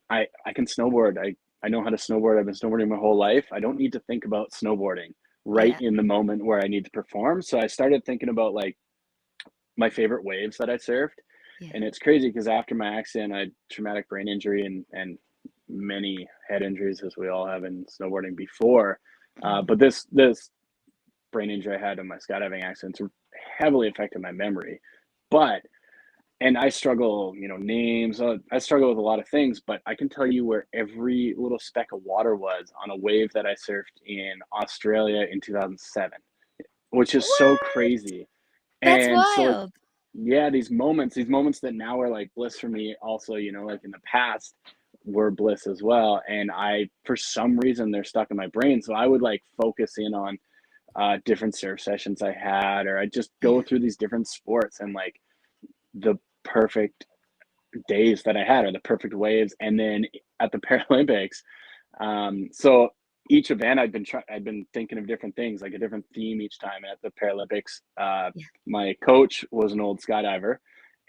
[SPEAKER 3] I can snowboard. I know how to snowboard. I've been snowboarding my whole life. I don't need to think about snowboarding right
[SPEAKER 2] Yeah.
[SPEAKER 3] in the moment where I need to perform. So I started thinking about like my favorite waves that I surfed.
[SPEAKER 2] Yeah.
[SPEAKER 3] And it's crazy because after my accident, I had traumatic brain injury and many head injuries, as we all have in snowboarding before. But this brain injury I had in my skydiving accidents heavily affected my memory. And I struggle, names. I struggle with a lot of things, but I can tell you where every little speck of water was on a wave that I surfed in Australia in 2007, which is so
[SPEAKER 2] What?
[SPEAKER 3] crazy.
[SPEAKER 2] That's
[SPEAKER 3] And so, like,
[SPEAKER 2] wild.
[SPEAKER 3] yeah, these moments that now are like bliss for me, also, like in the past were bliss as well. And for some reason, they're stuck in my brain. So I would like focus in on different surf sessions I had, or I just go
[SPEAKER 2] Yeah.
[SPEAKER 3] through these different sports and like the perfect days that I had, or the perfect waves. And then at the Paralympics, so each event I've been thinking of different things, like a different theme each time. At the Paralympics,
[SPEAKER 2] Yeah.
[SPEAKER 3] my coach was an old skydiver,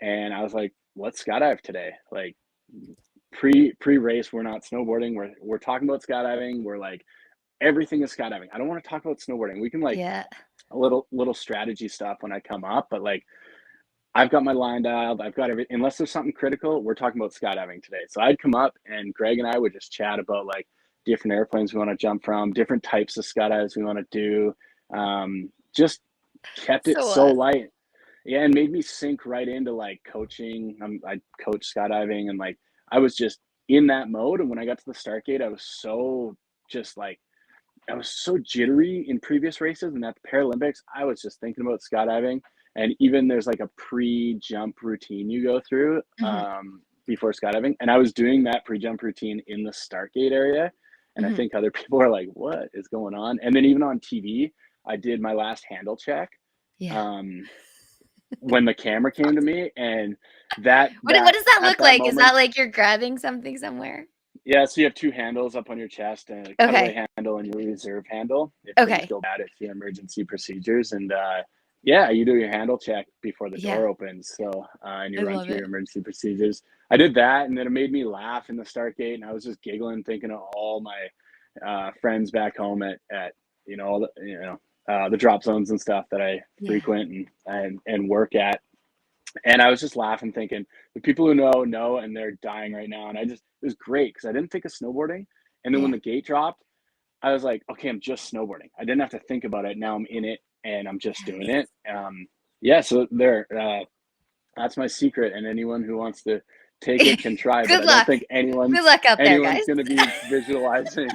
[SPEAKER 3] and I was like, let's skydive today. Like pre race, we're not snowboarding. We're talking about skydiving. We're like, everything is skydiving. I don't want to talk about snowboarding. We can like
[SPEAKER 2] Yeah.
[SPEAKER 3] a little strategy stuff when I come up, but like I've got my line dialed. I've got everything. Unless there's something critical, we're talking about skydiving today. So I'd come up and Greg and I would just chat about like different airplanes we want to jump from, different types of skydives we want to do. Just kept it
[SPEAKER 2] So
[SPEAKER 3] so light. Yeah, and made me sink right into like coaching. I coach skydiving, and like I was just in that mode. And when I got to the start gate, I was so just like I was so jittery in previous races, and at the Paralympics, I was just thinking about skydiving. And even there's like a pre-jump routine you go through before skydiving, and I was doing that pre-jump routine in the start gate area. And I think other people are like, "What is going on?" And then even on TV, I did my last handle check
[SPEAKER 2] Yeah.
[SPEAKER 3] when the camera came to me, and that
[SPEAKER 2] What
[SPEAKER 3] that
[SPEAKER 2] does that
[SPEAKER 3] at
[SPEAKER 2] look
[SPEAKER 3] that
[SPEAKER 2] like? Is
[SPEAKER 3] moment,
[SPEAKER 2] that like you're grabbing something somewhere?
[SPEAKER 3] yeah, so you have two handles up on your chest, and a cutaway
[SPEAKER 2] Okay.
[SPEAKER 3] handle and your reserve handle if things
[SPEAKER 2] Okay.
[SPEAKER 3] go bad, if you emergency procedures. And yeah, you do your handle check before the
[SPEAKER 2] Yeah.
[SPEAKER 3] door opens. So and
[SPEAKER 2] I
[SPEAKER 3] you run
[SPEAKER 2] love
[SPEAKER 3] through
[SPEAKER 2] it.
[SPEAKER 3] your emergency procedures. I did that, and then it made me laugh in the start gate, and I was just giggling, thinking of all my friends back home at the drop zones and stuff that I
[SPEAKER 2] Yeah.
[SPEAKER 3] frequent and work at. And I was just laughing, thinking the people who know, and they're dying right now. And it was great because I didn't think of snowboarding. And then when
[SPEAKER 2] Yeah.
[SPEAKER 3] the gate dropped, I was like, okay, I'm just snowboarding. I didn't have to think about it. Now I'm in it and I'm just doing
[SPEAKER 2] Yes.
[SPEAKER 3] it. Yeah, so that's my secret. And anyone who wants to take it can try, but
[SPEAKER 2] Good
[SPEAKER 3] I don't
[SPEAKER 2] luck.
[SPEAKER 3] think
[SPEAKER 2] Good luck out there,
[SPEAKER 3] anyone's
[SPEAKER 2] guys.
[SPEAKER 3] going to be visualizing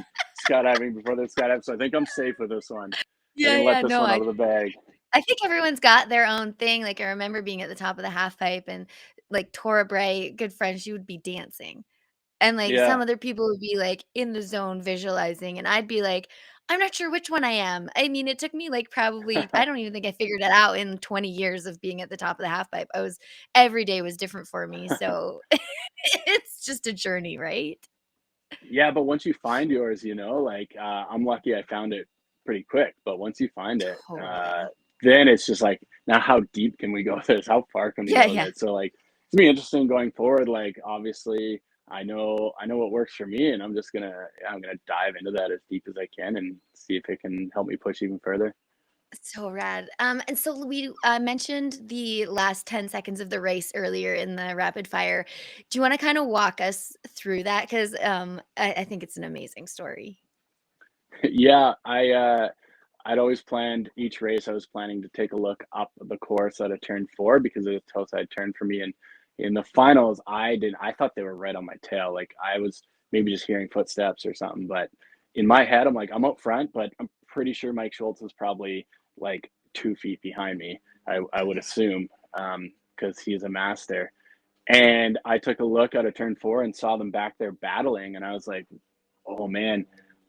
[SPEAKER 3] skydiving before they skydive. So I think I'm safe with this one. I
[SPEAKER 2] Yeah,
[SPEAKER 3] can let
[SPEAKER 2] yeah,
[SPEAKER 3] this
[SPEAKER 2] no,
[SPEAKER 3] one out of the bag.
[SPEAKER 2] I think everyone's got their own thing. Like, I remember being at the top of the half pipe and, like, Tora Bray, good friend, she would be dancing. And, like, some
[SPEAKER 3] Yeah.
[SPEAKER 2] other people would be, like, in the zone visualizing, and I'd be like, "I'm not sure which one I am." I mean, it took me, like, probably I don't even think I figured it out in 20 years of being at the top of the half pipe. Every day was different for me, so it's just a journey, right?
[SPEAKER 3] Yeah, but once you find yours, like, I'm lucky I found it pretty quick, but once you find it,
[SPEAKER 2] Totally.
[SPEAKER 3] then it's just like, now how deep can we go with this? How far can we
[SPEAKER 2] Yeah,
[SPEAKER 3] go with
[SPEAKER 2] yeah.
[SPEAKER 3] it? So, like, it's gonna be interesting going forward. Like, obviously, I know what works for me, and I'm gonna dive into that as deep as I can and see if it can help me push even further.
[SPEAKER 2] So rad. And so we mentioned the last 10 seconds of the race earlier in the rapid fire. Do you want to kind of walk us through that? Because I think it's an amazing story.
[SPEAKER 3] Yeah, I'd always planned each race. I was planning to take a look up the course at a turn four because it was a toe side turn for me. And in the finals, I thought they were right on my tail. Like I was maybe just hearing footsteps or something. But in my head, I'm like, I'm up front, but I'm pretty sure Mike Schultz was probably like 2 feet behind me. I would
[SPEAKER 2] Okay.
[SPEAKER 3] assume, because he's a master. And I took a look at a turn four and saw them back there battling, and I was like, oh man,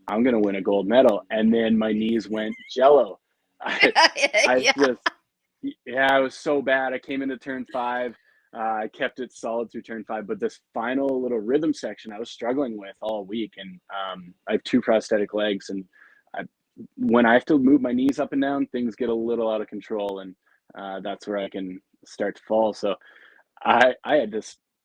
[SPEAKER 3] I'm gonna win a gold medal. And then my knees went jello. I I
[SPEAKER 2] Yeah.
[SPEAKER 3] just yeah, it was so bad. I came into turn five. I kept it solid through turn five, but this final little rhythm section I was struggling with all week. And I have two prosthetic legs, and I, when I have to move my knees up and down, things get a little out of control, and that's where I can start to fall. So I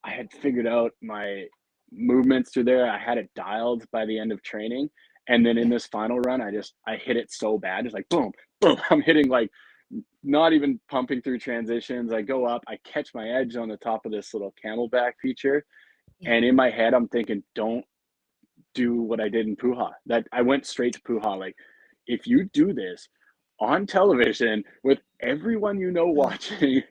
[SPEAKER 3] had figured out my movements through there. I had it dialed by the end of training. And then in
[SPEAKER 2] Yeah.
[SPEAKER 3] this final run, I hit it so bad. It's like boom, boom. I'm hitting like not even pumping through transitions. I go up, I catch my edge on the top of this little camelback feature.
[SPEAKER 2] Yeah.
[SPEAKER 3] And in my head, I'm thinking, don't do what I did in Puha. That I went straight to Puha. Like, if you do this on television with everyone you know
[SPEAKER 2] Oh,
[SPEAKER 3] watching,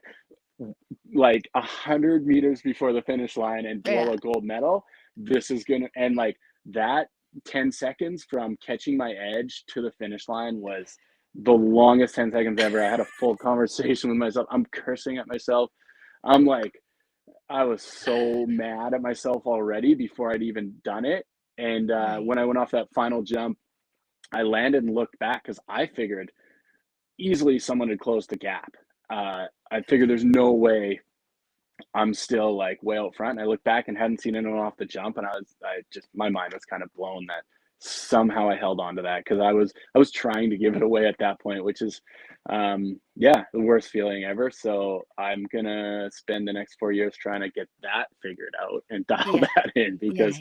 [SPEAKER 3] like 100 meters before the finish line and blow
[SPEAKER 2] yeah.
[SPEAKER 3] a gold medal, this is gonna and like that 10 seconds from catching my edge to the finish line was the longest 10 seconds ever. I had a full conversation with myself. I'm cursing at myself. I'm like, I was so mad at myself already before I'd even done it. And
[SPEAKER 2] Right.
[SPEAKER 3] when I went off that final jump, I landed and looked back because I figured easily someone had closed the gap. I figured
[SPEAKER 2] Okay.
[SPEAKER 3] there's no way I'm still like way out front. And I looked back and hadn't seen anyone off the jump, and I just my mind was kind of blown that somehow I held on to that because I was trying to give it away at that point, which is, yeah, the worst feeling ever. So I'm gonna spend the next 4 years trying to get that figured out and dial
[SPEAKER 2] Yeah.
[SPEAKER 3] that in
[SPEAKER 2] Yeah.
[SPEAKER 3] because,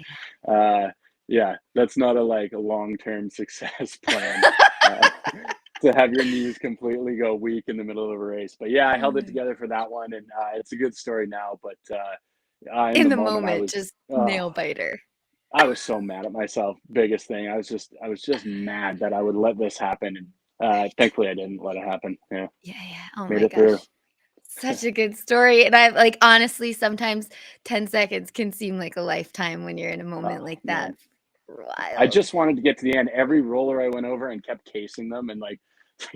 [SPEAKER 3] uh, yeah, that's not a like a long term success plan. Uh, to have your knees completely go weak in the middle of a race. But yeah, I held it
[SPEAKER 2] Yeah.
[SPEAKER 3] together for that one, and it's a good story now. But in
[SPEAKER 2] In
[SPEAKER 3] the
[SPEAKER 2] the
[SPEAKER 3] moment,
[SPEAKER 2] moment, just
[SPEAKER 3] oh,
[SPEAKER 2] nail biter.
[SPEAKER 3] I was so mad at myself. Biggest thing, I was just mad that I would let this happen, and
[SPEAKER 2] Right.
[SPEAKER 3] thankfully I didn't let it happen. Yeah,
[SPEAKER 2] Yeah, yeah. Oh
[SPEAKER 3] made
[SPEAKER 2] my
[SPEAKER 3] it through.
[SPEAKER 2] gosh. Such a good story. And I like honestly, sometimes 10 seconds can seem like a lifetime when you're in a
[SPEAKER 3] Oh
[SPEAKER 2] moment like that.
[SPEAKER 3] man, I
[SPEAKER 2] Wild.
[SPEAKER 3] just wanted to get to the end. Every roller I went over and kept casing them, and like,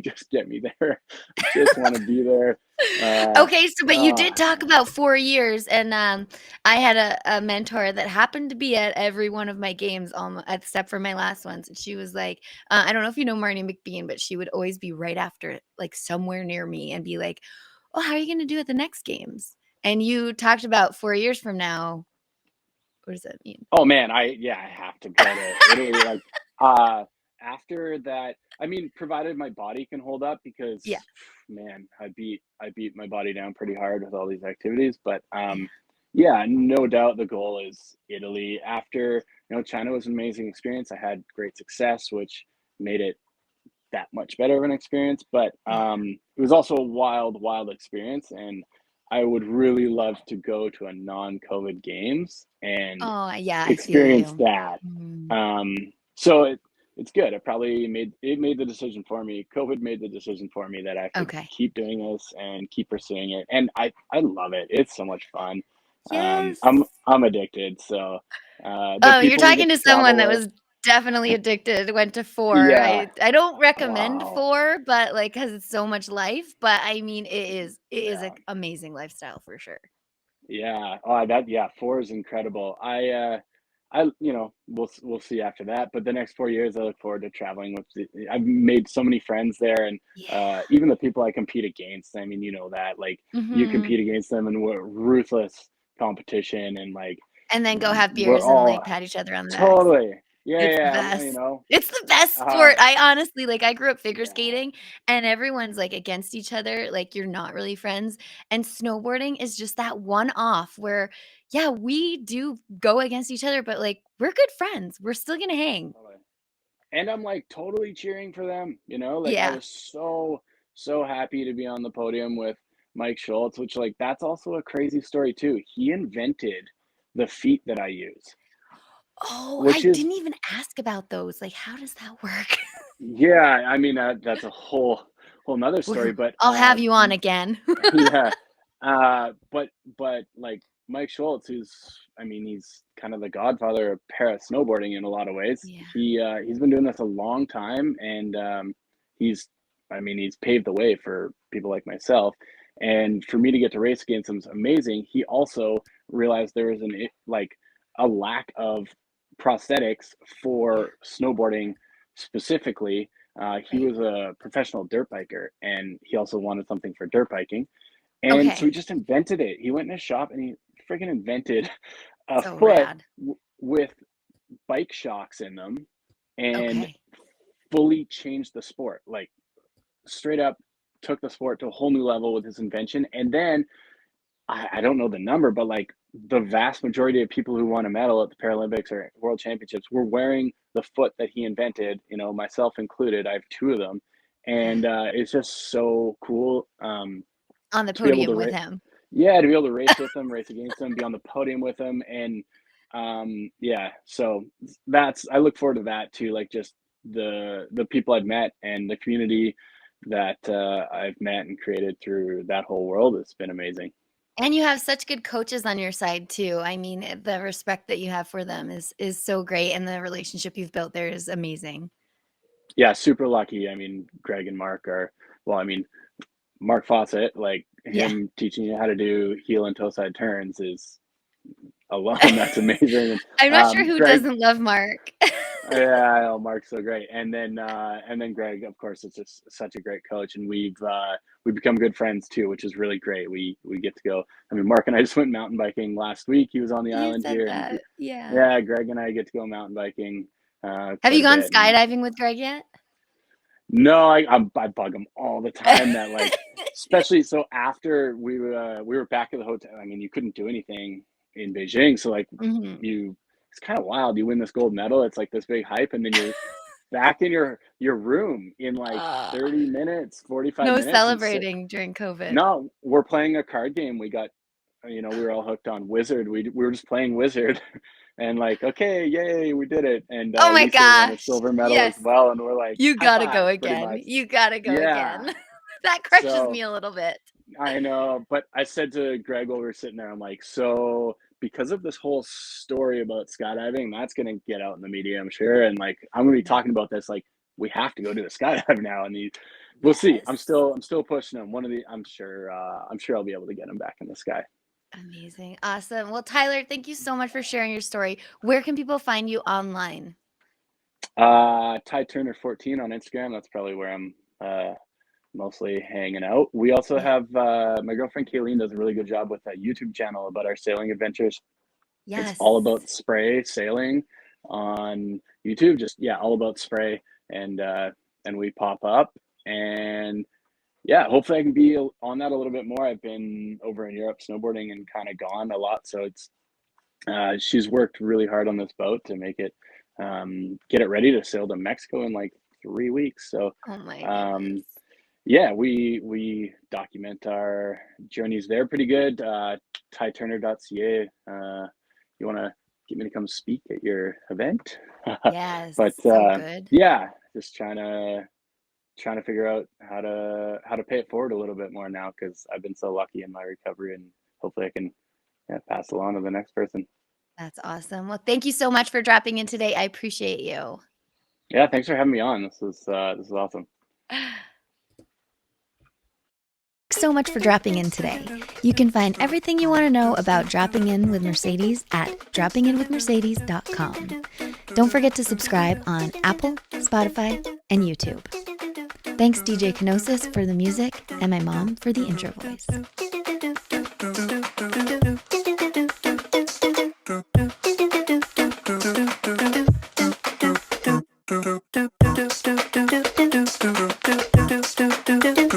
[SPEAKER 3] just get me there. I just want to be there. Uh,
[SPEAKER 2] Okay, so but you
[SPEAKER 3] oh
[SPEAKER 2] did talk
[SPEAKER 3] man.
[SPEAKER 2] about 4 years, and, I had a mentor that happened to be at every one of my games, except for my last ones, and she was like, I don't know if you know Marnie McBean, but she would always be right after, like, somewhere near me and be like, "Oh, how are you gonna do at the next games?" And you talked about 4 years from now. What does that mean?
[SPEAKER 3] Oh man, I have to go to Italy. Like uh after that, I mean, provided my body can hold up
[SPEAKER 2] Yeah,
[SPEAKER 3] because man, I beat my body down pretty hard with all these activities. But
[SPEAKER 2] yeah,
[SPEAKER 3] yeah, no doubt the goal is Italy. After, China was an amazing experience. I had great success, which made it that much better of an experience. But
[SPEAKER 2] yeah.
[SPEAKER 3] it was also a wild, wild experience, and I would really love to go to a non-COVID games and
[SPEAKER 2] Oh, yeah, I feel
[SPEAKER 3] experience
[SPEAKER 2] you.
[SPEAKER 3] that.
[SPEAKER 2] Mm,
[SPEAKER 3] Um, so it's good. It made the decision for me. COVID made the decision for me that I have to
[SPEAKER 2] okay.
[SPEAKER 3] keep doing this and keep pursuing it. And I love it. It's so much fun.
[SPEAKER 2] Yes.
[SPEAKER 3] I'm addicted. So the
[SPEAKER 2] Oh, you're
[SPEAKER 3] people we get
[SPEAKER 2] talking
[SPEAKER 3] to
[SPEAKER 2] to someone
[SPEAKER 3] travel
[SPEAKER 2] that
[SPEAKER 3] with,
[SPEAKER 2] was definitely addicted, went to 4.
[SPEAKER 3] yeah,
[SPEAKER 2] I don't recommend
[SPEAKER 3] wow,
[SPEAKER 2] 4, but, like, because it's so much life, but, I mean, it is
[SPEAKER 3] yeah.
[SPEAKER 2] an amazing lifestyle for sure.
[SPEAKER 3] Yeah. Oh, that yeah, 4 is incredible. We'll see after that, but the next 4 years, I look forward to traveling with I've made so many friends there, and
[SPEAKER 2] Yeah.
[SPEAKER 3] even the people I compete against, I mean, you know that, like, you
[SPEAKER 2] Mhm.
[SPEAKER 3] compete against them and we're ruthless competition, and like
[SPEAKER 2] And then go have
[SPEAKER 3] we're
[SPEAKER 2] beers and,
[SPEAKER 3] all
[SPEAKER 2] like, pat each other on the backs.
[SPEAKER 3] totally. Yeah,
[SPEAKER 2] It's the
[SPEAKER 3] yeah, you
[SPEAKER 2] best.
[SPEAKER 3] know,
[SPEAKER 2] It's the best
[SPEAKER 3] uh,
[SPEAKER 2] sport. I honestly like, I grew up figure
[SPEAKER 3] yeah,
[SPEAKER 2] skating, and everyone's, like, against each other, like, you're not really friends, and snowboarding is just that one off where, yeah, we do go against each other, but, like, we're good friends. We're still gonna hang.
[SPEAKER 3] totally. And I'm like totally cheering for them, you know? Like I
[SPEAKER 2] Yeah.
[SPEAKER 3] was so happy to be on the podium with Mike Schultz, which like that's also a crazy story too. He invented the feet that I use,
[SPEAKER 2] Oh, I
[SPEAKER 3] which is
[SPEAKER 2] didn't even ask about those. Like, how does that work?
[SPEAKER 3] yeah, I mean that's a whole nother story,
[SPEAKER 2] Well,
[SPEAKER 3] but
[SPEAKER 2] I'll have you on again.
[SPEAKER 3] yeah. But like Mike Schultz, who's I mean, he's kind of the godfather of para snowboarding in a lot of ways.
[SPEAKER 2] Yeah.
[SPEAKER 3] He's been doing this a long time, and he's I mean, he's paved the way for people like myself. And for me to get to race against him is amazing. He also realized there was like a lack of prosthetics for snowboarding specifically. He
[SPEAKER 2] Right.
[SPEAKER 3] was a professional dirt biker, and he also wanted something for dirt biking. And so he
[SPEAKER 2] Okay.
[SPEAKER 3] just invented it. He went in his shop and he freaking invented a
[SPEAKER 2] So
[SPEAKER 3] foot
[SPEAKER 2] rad.
[SPEAKER 3] with bike shocks in them and
[SPEAKER 2] Okay.
[SPEAKER 3] fully changed the sport. Like straight up took the sport to a whole new level with his invention. And then I don't know the number, but like the vast majority of people who won a medal at the Paralympics or World Championships were wearing the foot that he invented, you know, myself included. I have two of them.
[SPEAKER 2] Yeah.
[SPEAKER 3] And it's just so cool
[SPEAKER 2] On the
[SPEAKER 3] to be able to
[SPEAKER 2] podium with him.
[SPEAKER 3] yeah, to be able to race with them, race against them, be on the podium with them, and yeah, so that's I look forward to that too, like just the people I've met and the community that I've met and created through that whole world. It's been amazing.
[SPEAKER 2] And you have such good coaches on your side too. I mean, the respect that you have for them is so great, and the relationship you've built there is amazing.
[SPEAKER 3] Yeah, super lucky. I mean, Greg and Mark are well. I mean, Mark Fawcett, like
[SPEAKER 2] Yeah.
[SPEAKER 3] him teaching you how to do heel and toe side turns is alone. That's amazing.
[SPEAKER 2] I'm not sure who
[SPEAKER 3] Greg,
[SPEAKER 2] doesn't love Mark.
[SPEAKER 3] yeah, I know Mark's so great, and then Greg, of course, is just such a great coach, and we've become good friends too, which is really great. We get to go. I mean, Mark and I just went mountain biking last week. He was on the
[SPEAKER 2] You
[SPEAKER 3] island
[SPEAKER 2] said
[SPEAKER 3] here, and
[SPEAKER 2] that. Yeah.
[SPEAKER 3] yeah, Greg and I get to go mountain biking
[SPEAKER 2] Have
[SPEAKER 3] quite
[SPEAKER 2] you
[SPEAKER 3] a
[SPEAKER 2] gone
[SPEAKER 3] bit. And
[SPEAKER 2] skydiving with Greg yet?
[SPEAKER 3] no, I bug him all the time that like, especially so after we were back at the hotel. I mean, you couldn't do anything in Beijing, so like
[SPEAKER 2] Mhm.
[SPEAKER 3] you, it's kind of wild. You win this gold medal, it's like this big hype, and then you're back in your room in like
[SPEAKER 2] Uh,
[SPEAKER 3] 30 minutes, 45
[SPEAKER 2] no
[SPEAKER 3] minutes, and sit.
[SPEAKER 2] celebrating during COVID.
[SPEAKER 3] No, we're playing a card game. We got, you know, we were all hooked on Wizard. We were just playing Wizard, and like, okay, yay, we did it. And
[SPEAKER 2] Oh my
[SPEAKER 3] Lisa won a
[SPEAKER 2] gosh.
[SPEAKER 3] silver medal as
[SPEAKER 2] Yes.
[SPEAKER 3] well, and we're like,
[SPEAKER 2] You
[SPEAKER 3] high
[SPEAKER 2] gotta go
[SPEAKER 3] five, pretty
[SPEAKER 2] again.
[SPEAKER 3] much.
[SPEAKER 2] You gotta go
[SPEAKER 3] Yeah.
[SPEAKER 2] again. That crushes
[SPEAKER 3] So
[SPEAKER 2] me a little bit.
[SPEAKER 3] I know, but I said to Greg while we were sitting there, I'm like, so because of this whole story about skydiving, that's gonna get out in the media, I'm sure, and like I'm gonna be
[SPEAKER 2] Yeah.
[SPEAKER 3] talking about this. Like we have to go do the skydive now, and we'll see.
[SPEAKER 2] Yes.
[SPEAKER 3] I'm still pushing him. I'm sure I'll be able to get him back in the sky.
[SPEAKER 2] Amazing. Awesome. Well, Tyler, thank you so much for sharing your story. Where can people find you online?
[SPEAKER 3] Ty Turner 14 on Instagram. That's probably where I'm mostly hanging out. We also
[SPEAKER 2] Yeah.
[SPEAKER 3] have my girlfriend Kayleen does a really good job with a YouTube channel about our sailing adventures. It's
[SPEAKER 2] Yes.
[SPEAKER 3] all about spray sailing on YouTube. Just yeah, all about spray, and we pop up, and yeah, hopefully I can be on that a little bit more. I've been over in Europe snowboarding and kind of gone a lot, so it's she's worked really hard on this boat to make it get it ready to sail to Mexico in like 3 weeks. So
[SPEAKER 2] Oh my
[SPEAKER 3] um,
[SPEAKER 2] goodness.
[SPEAKER 3] yeah, we document our journeys there pretty good. TyTurner.ca. You want to get me to come speak at your event?
[SPEAKER 2] Yes.
[SPEAKER 3] But
[SPEAKER 2] So good.
[SPEAKER 3] yeah, just trying to figure out how to pay it forward a little bit more now because I've been so lucky in my recovery, and hopefully I can yeah, pass it along to the next person.
[SPEAKER 2] That's awesome. Well, thank you so much for dropping in today. I appreciate you.
[SPEAKER 3] Yeah, thanks for having me on. This is awesome.
[SPEAKER 2] So much for dropping in today. You can find everything you want to know about dropping in with Mercedes at droppinginwithmercedes.com. Don't forget to subscribe on Apple, Spotify, and YouTube. Thanks DJ Kenosis for the music and my mom for the intro voice.